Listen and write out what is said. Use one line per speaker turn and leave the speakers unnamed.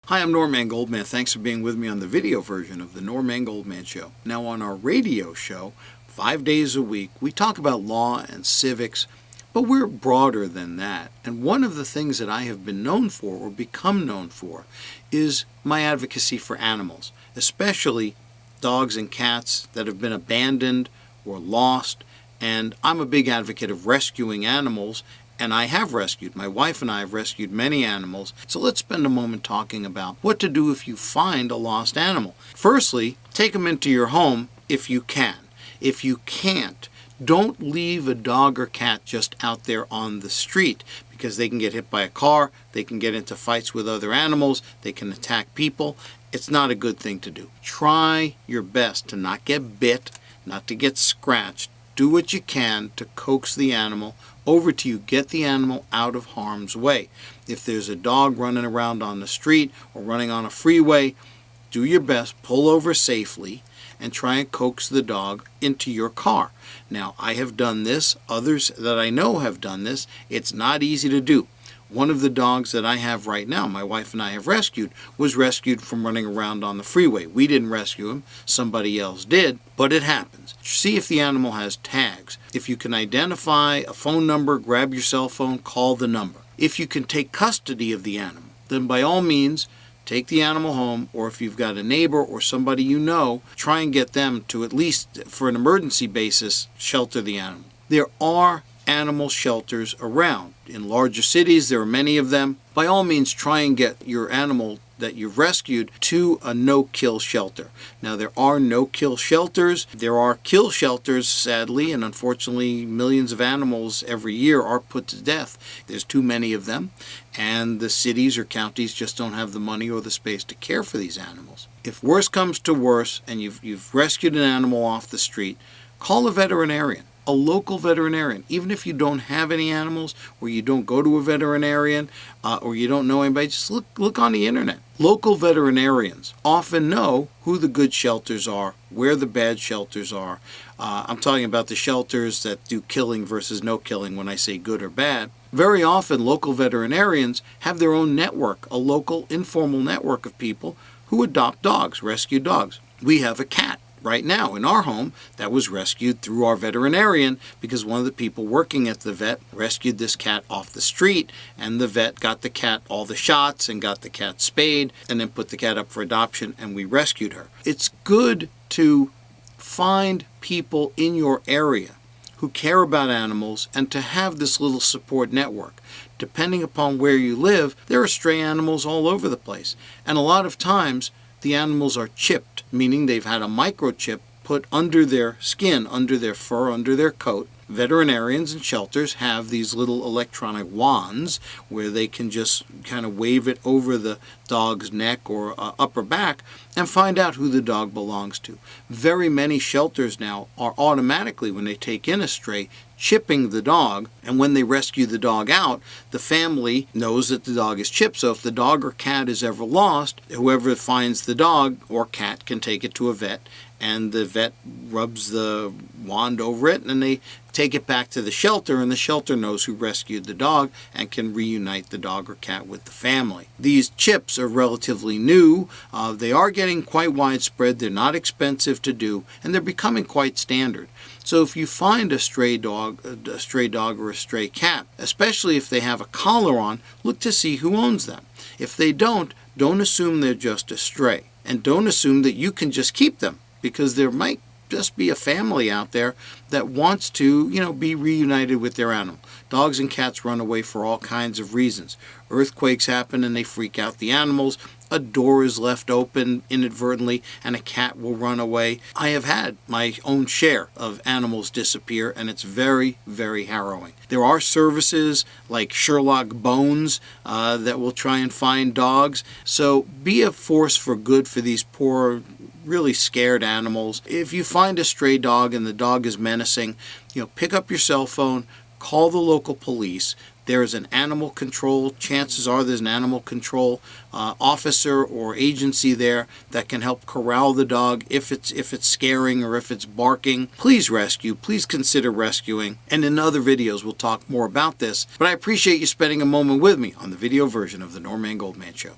Hi, I'm Norman Goldman. Thanks for being with me on the video version of the Norman Goldman Show. Now on our radio show, 5 days a week, we talk about law and civics, but we're broader than that. And one of the things that I have been known for, or become known for, is my advocacy for animals, especially dogs and cats that have been abandoned or lost. And I'm a big advocate of rescuing animals, and I have rescued. My wife and I have rescued many animals. So let's spend a moment talking about what to do if you find a lost animal. Firstly, take them into your home if you can. If you can't, don't leave a dog or cat just out there on the street, because they can get hit by a car, they can get into fights with other animals, they can attack people. It's not a good thing to do. Try your best to not get bit, not to get scratched. Do what you can to coax the animal over to you. Get the animal out of harm's way. If there's a dog running around on the street or running on a freeway, do your best, pull over safely, and try and coax the dog into your car. Now, I have done this. Others that I know have done this. It's not easy to do. One of the dogs that I have right now, my wife and I have rescued, was rescued from running around on the freeway. We didn't rescue him. Somebody else did, but it happens. See if the animal has tags. If you can identify a phone number, grab your cell phone, call the number. If you can take custody of the animal, then by all means, take the animal home, or if you've got a neighbor or somebody you know, try and get them to, at least for an emergency basis, shelter the animal. There are animal shelters around. In larger cities, there are many of them. By all means, try and get your animal that you've rescued to a no-kill shelter. Now, there are no-kill shelters. There are kill shelters, sadly, and unfortunately, millions of animals every year are put to death. There's too many of them, and the cities or counties just don't have the money or the space to care for these animals. If worse comes to worse, and you've rescued an animal off the street, call a veterinarian. A local veterinarian. Even if you don't have any animals, or you don't go to a veterinarian, or you don't know anybody, just look on the internet. Local veterinarians often know who the good shelters are, where the bad shelters are. I'm talking about the shelters that do killing versus no killing when I say good or bad. Very often, local veterinarians have their own network, a local informal network of people who adopt dogs, rescue dogs. We have a cat right now in our home that was rescued through our veterinarian, because one of the people working at the vet rescued this cat off the street, and the vet got the cat all the shots and got the cat spayed and then put the cat up for adoption, and we rescued her. It's good to find people in your area who care about animals and to have this little support network. Depending upon where you live, there are stray animals all over the place, and a lot of times the animals are chipped, meaning they've had a microchip put under their skin, under their fur, under their coat. Veterinarians and shelters have these little electronic wands where they can just kind of wave it over the dog's neck or upper back and find out who the dog belongs to. Very many shelters now are automatically, when they take in a stray, chipping the dog, and when they rescue the dog out, the family knows that the dog is chipped. So if the dog or cat is ever lost, whoever finds the dog or cat can take it to a vet, and the vet rubs the wand over it, and they take it back to the shelter, and the shelter knows who rescued the dog and can reunite the dog or cat with the family. These chips are relatively new. They are getting quite widespread. They're not expensive to do, and they're becoming quite standard. So if you find a stray dog or a stray cat, especially if they have a collar on, look to see who owns them. If they don't assume they're just a stray, and don't assume that you can just keep them, because there might just be a family out there that wants to, be reunited with their animal. Dogs and cats run away for all kinds of reasons. Earthquakes happen and they freak out the animals. A door is left open inadvertently and a cat will run away. I have had my own share of animals disappear, and it's very, very harrowing. There are services like Sherlock Bones that will try and find dogs. So be a force for good for these poor, really scared animals. If you find a stray dog and the dog is menacing, pick up your cell phone, call the local police. There is an animal control, chances are there's an animal control officer or agency there that can help corral the dog if it's scaring or if it's barking. Please rescue, please consider rescuing. And in other videos we'll talk more about this. But I appreciate you spending a moment with me on the video version of the Norman Goldman Show.